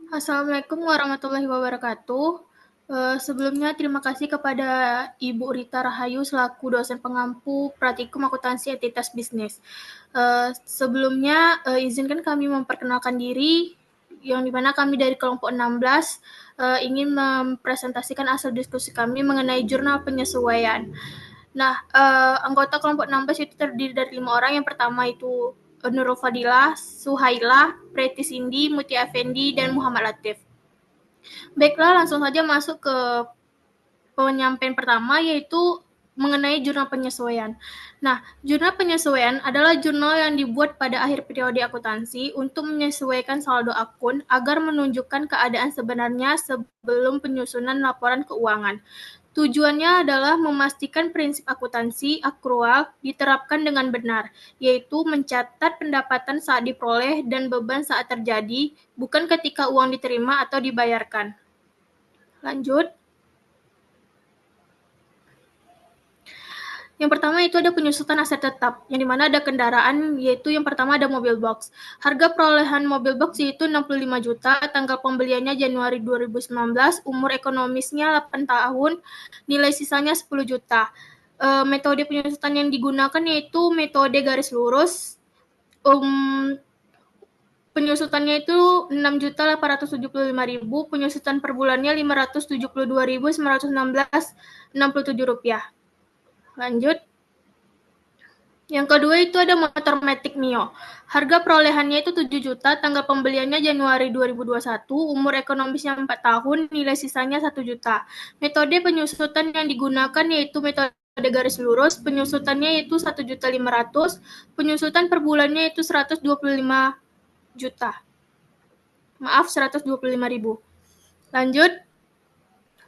Assalamualaikum warahmatullahi wabarakatuh. Sebelumnya terima kasih kepada Ibu Rita Rahayu selaku dosen pengampu Praktikum Akuntansi Entitas Bisnis. Sebelumnya izinkan kami memperkenalkan diri, yang dimana kami dari kelompok 16 ingin mempresentasikan hasil diskusi kami mengenai jurnal penyesuaian. Nah, anggota kelompok 16 itu terdiri dari 5 orang. Yang pertama itu Nurul Fadilah, Suhaila, Preti Cindy, Mutia Effendi, dan Muhammad Latif. Baiklah, langsung saja masuk ke penyampaian pertama, yaitu mengenai jurnal penyesuaian. Nah, jurnal penyesuaian adalah jurnal yang dibuat pada akhir periode akuntansi untuk menyesuaikan saldo akun agar menunjukkan keadaan sebenarnya sebelum penyusunan laporan keuangan. Tujuannya adalah memastikan prinsip akuntansi akrual diterapkan dengan benar, yaitu mencatat pendapatan saat diperoleh dan beban saat terjadi, bukan ketika uang diterima atau dibayarkan. Lanjut. Yang pertama itu ada penyusutan aset tetap, yang dimana ada kendaraan, yaitu yang pertama ada mobil box. Harga perolehan mobil box yaitu 65 juta, tanggal pembeliannya Januari 2019, umur ekonomisnya 8 tahun, nilai sisanya 10 juta. Metode penyusutan yang digunakan yaitu metode garis lurus. Penyusutannya itu 6.875.000, penyusutan per bulannya 572.916,67 rupiah. Lanjut. Yang kedua itu ada motor Matic Mio. Harga perolehannya itu 7 juta, tanggal pembeliannya Januari 2021, umur ekonomisnya 4 tahun, nilai sisanya 1 juta. Metode penyusutan yang digunakan yaitu metode garis lurus, penyusutannya yaitu 1.500.000, penyusutan per bulannya itu 125 juta. Maaf, 125.000. Lanjut.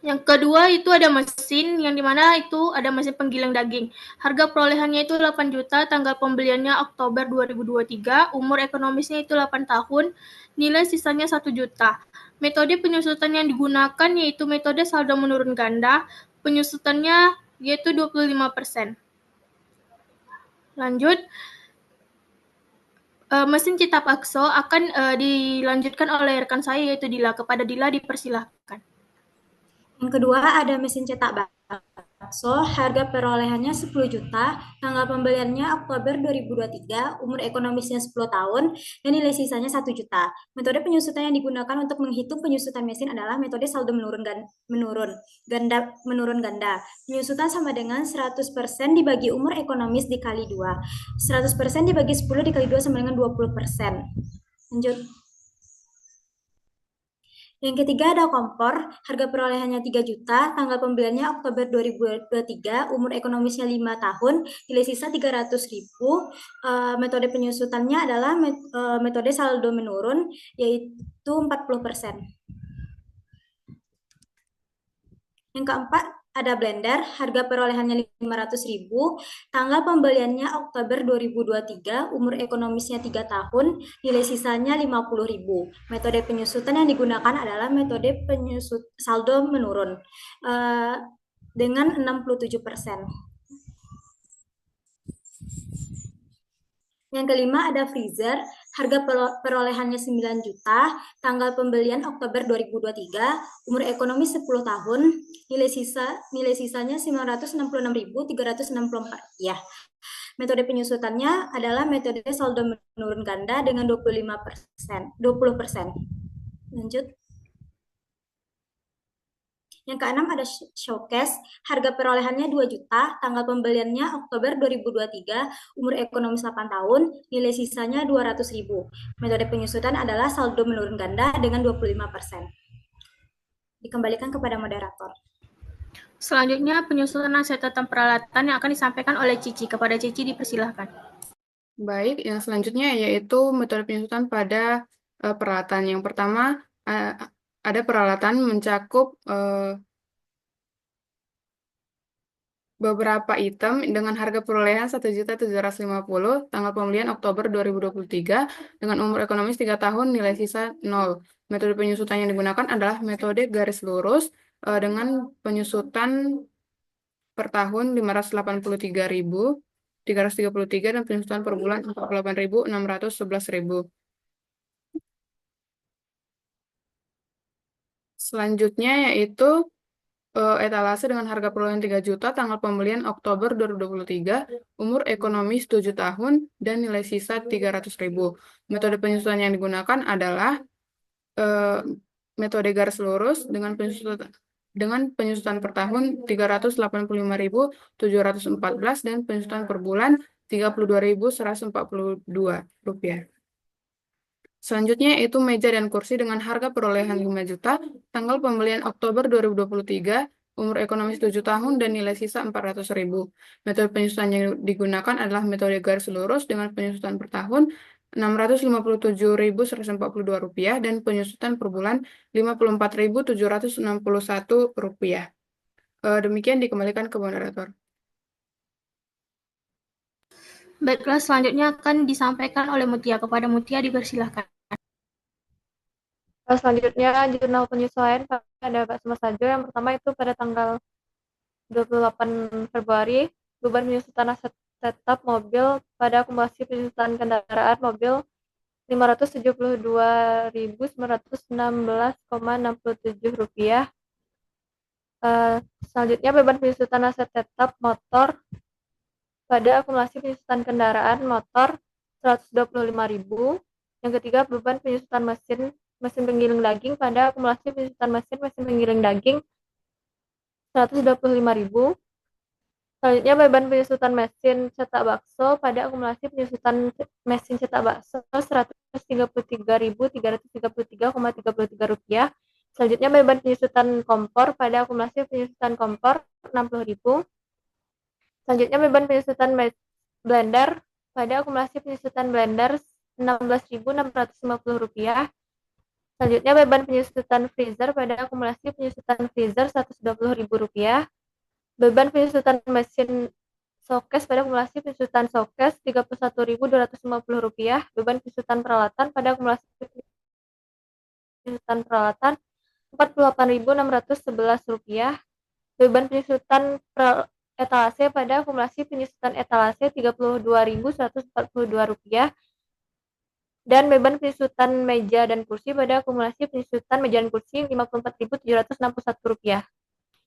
Yang kedua itu ada mesin, yang dimana itu ada mesin penggiling daging. Harga perolehannya itu 8 juta, tanggal pembeliannya Oktober 2023, umur ekonomisnya itu 8 tahun, nilai sisanya 1 juta. Metode penyusutan yang digunakan yaitu metode saldo menurun ganda, penyusutannya yaitu 25%. Lanjut. Mesin cetak akso akan dilanjutkan oleh rekan saya yaitu Dila. Kepada Dila dipersilahkan. Yang kedua ada mesin cetak bakso, harga perolehannya 10 juta, tanggal pembeliannya Oktober 2023, umur ekonomisnya 10 tahun, dan nilai sisanya 1 juta. Metode penyusutan yang digunakan untuk menghitung penyusutan mesin adalah metode saldo menurun ganda. Penyusutan sama dengan 100% dibagi umur ekonomis dikali 2. 100% dibagi 10 dikali 2 sama dengan 20%. Lanjut. Yang ketiga ada kompor, harga perolehannya 3 juta, tanggal pembeliannya Oktober 2023, umur ekonomisnya 5 tahun, nilai sisa 300.000. Metode penyusutannya adalah metode saldo menurun, yaitu 40%. Yang keempat ada blender, harga perolehannya 500.000, tanggal pembeliannya Oktober 2023, umur ekonomisnya 3 tahun, nilai sisanya 50.000. Metode penyusutan yang digunakan adalah metode penyusut saldo menurun dengan 67%. Yang kelima ada freezer, harga perolehannya 9 juta, tanggal pembelian Oktober 2023, umur ekonomi 10 tahun, nilai sisanya 966.364. Ya. Metode penyusutannya adalah metode saldo menurun ganda dengan 20%. Lanjut. Yang keenam ada showcase, harga perolehannya 2 juta, tanggal pembeliannya Oktober 2023, umur ekonomis 8 tahun, nilai sisanya 200.000. Metode penyusutan adalah saldo menurun ganda dengan 25%. Dikembalikan kepada moderator. Selanjutnya penyusunan aset tentang peralatan yang akan disampaikan oleh Cici. Kepada Cici dipersilahkan. Baik, yang selanjutnya yaitu metode penyusutan pada peralatan. Yang pertama ada peralatan mencakup beberapa item dengan harga perolehan 1.750.000, tanggal pembelian Oktober 2023, dengan umur ekonomis 3 tahun, nilai sisa 0. Metode penyusutan yang digunakan adalah metode garis lurus dengan penyusutan per tahun 583.000. 333 dan penyusutan per bulan 48.611.000. Selanjutnya yaitu etalase dengan harga perolehan 3 juta, tanggal pembelian Oktober 2023, umur ekonomis 7 tahun, dan nilai sisa 300.000. Metode penyusutan yang digunakan adalah metode garis lurus dengan penyusutan per tahun 385.714 dan penyusutan per bulan Rp32.142. Selanjutnya yaitu meja dan kursi dengan harga perolehan 5 juta, tanggal pembelian Oktober 2023, umur ekonomis 7 tahun, dan nilai sisa 400.000. Metode penyusutan yang digunakan adalah metode garis lurus dengan penyusutan per tahun Rp657.142 dan penyusutan per bulan Rp54.761. Demikian dikembalikan ke moderator. Baiklah, selanjutnya akan disampaikan oleh Mutia. Kepada Mutia dipersilahkan. Selanjutnya, jurnal penyesuaian pada Pak Sajo. Yang pertama itu pada tanggal 28 Februari, beban penyusutan aset tetap mobil pada akumulasi penyusutan kendaraan mobil Rp572.916,67. Selanjutnya, beban penyusutan aset tetap motor pada akumulasi penyusutan kendaraan motor Rp125.000. Yang ketiga, beban penyusutan mesin penggiling daging pada akumulasi penyusutan mesin penggiling daging Rp125.000. Selanjutnya, beban penyusutan mesin cetak bakso pada akumulasi penyusutan mesin cetak bakso Rp133.333,33. Selanjutnya, beban penyusutan kompor pada akumulasi penyusutan kompor Rp60.000. Selanjutnya, beban penyusutan blender pada akumulasi penyusutan blender Rp16.650. Selanjutnya, beban penyusutan freezer pada akumulasi penyusutan freezer Rp120.000. Beban penyusutan mesin showcase pada akumulasi penyusutan showcase Rp31.250. Beban penyusutan peralatan pada akumulasi penyusutan peralatan Rp48.611. Beban penyusutan etalase pada akumulasi penyusutan etalase Rp32.142. Dan beban penyusutan meja dan kursi pada akumulasi penyusutan meja dan kursi Rp54.761.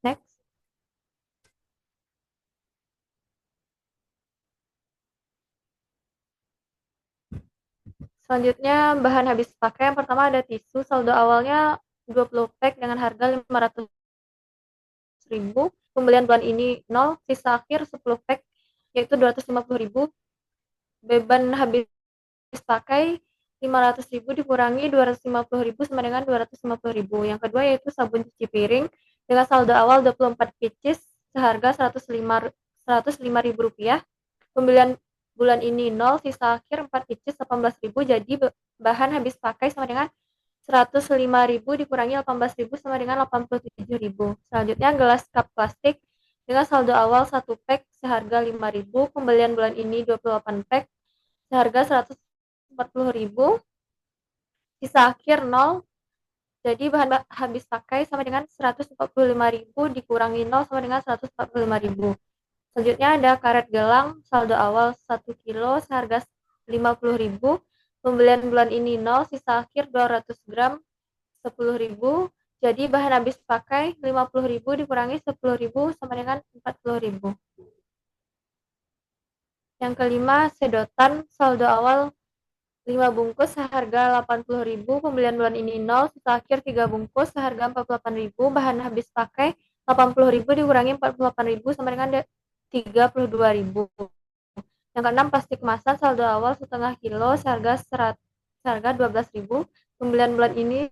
Next. Selanjutnya, bahan habis pakai. Yang pertama ada tisu, saldo awalnya 20 pack dengan harga Rp500.000. Pembelian bulan ini 0, sisa akhir 10 pack yaitu Rp250.000. Beban habis pakai Rp500.000 dikurangi Rp250.000 sama dengan Rp250.000. Yang kedua yaitu sabun cuci piring dengan saldo awal 24 pieces seharga Rp105.000. Pembelian bulan ini 0, sisa akhir 4 pieces Rp18.000, jadi bahan habis pakai sama dengan Rp105.000 dikurangi Rp18.000 sama dengan Rp87.000. Selanjutnya, gelas cup plastik dengan saldo awal 1 pack seharga Rp5.000. Pembelian bulan ini 28 pack seharga Rp140.000. Sisa akhir 0, jadi bahan habis pakai sama dengan Rp145.000 dikurangi 0 sama dengan Rp145.000. Selanjutnya ada karet gelang, saldo awal 1 kilo seharga Rp50.000. Pembelian bulan ini 0, sisa akhir 200 gram Rp10.000. Jadi bahan habis pakai Rp50.000 dikurangi Rp10.000 sama dengan Rp40.000. Yang kelima, sedotan, saldo awal 5 bungkus seharga Rp80.000. Pembelian bulan ini 0, sisa akhir 3 bungkus seharga Rp48.000. Bahan habis pakai Rp80.000 dikurangi Rp48.000 sama dengan Rp32.000. Yang keenam, plastik kemasan, saldo awal setengah kilo seharga Rp12.000. Pembelian bulan ini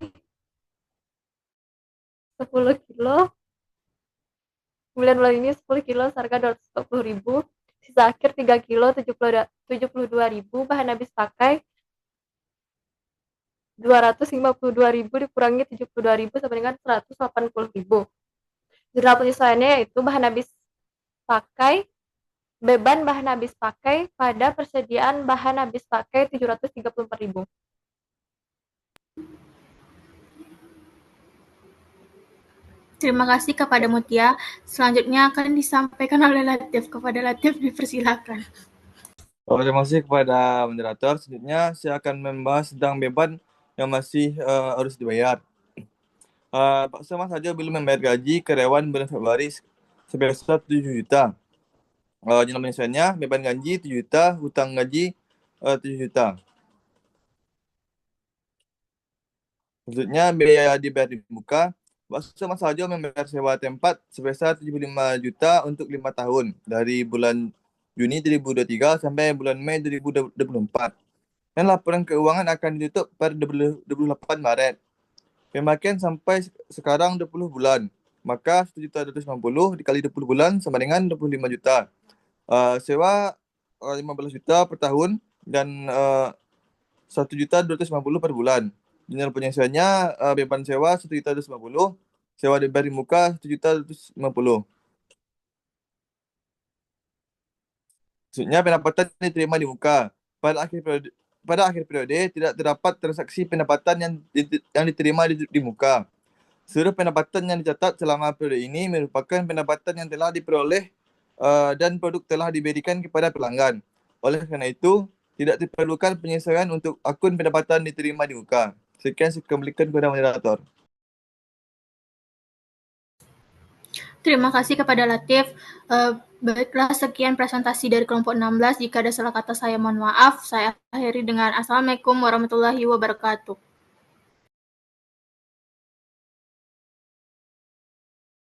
10 kilo. Pembelian bulan ini 10 kilo seharga Rp240.000. Sisa akhir 3 kilo Rp72.000. Bahan habis pakai Rp252.000 dikurangi Rp72.000 sama dengan Rp180.000. Jurnal penyesuaiannya yaitu bahan habis pakai, beban bahan habis pakai pada persediaan bahan habis pakai Rp734.000. Terima kasih kepada Mutia. Selanjutnya akan disampaikan oleh Latif. Kepada Latif dipersilakan. Terima kasih kepada moderator. Selanjutnya saya akan membahas tentang beban yang masih harus dibayar. Pak Sama saja belum membayar gaji karyawan bulan Februari sebesar 7 juta. Jumlah penyelesaiannya beban gaji 7 juta, hutang gaji 7 juta. Maksudnya biaya dibayar di muka, Pak Sama saja membayar sewa tempat sebesar 75 juta untuk 5 tahun dari bulan Juni 2023 sampai bulan Mei 2024. Dan laporan keuangan akan ditutup pada 28 Maret. Pemakaian sampai sekarang 20 bulan. Maka 1.250 dikali 20 bulan sama dengan 25 juta. Sewa 15 juta per tahun dan 1.250 per bulan. Jumlah penyelesaiannya beban sewa 1.250, sewa dari muka 1.250. Maksudnya pendapatan diterima di muka. Pada akhir periode tidak terdapat transaksi pendapatan yang diterima di muka. Seluruh pendapatan yang dicatat selama periode ini merupakan pendapatan yang telah diperoleh dan produk telah diberikan kepada pelanggan. Oleh karena itu, tidak diperlukan penyesuaian untuk akun pendapatan diterima di muka. Sekian saya kembalikan kepada moderator. Terima kasih kepada Latif. Baiklah, sekian presentasi dari kelompok 16. Jika ada salah kata saya mohon maaf. Saya akhiri dengan Assalamualaikum warahmatullahi wabarakatuh.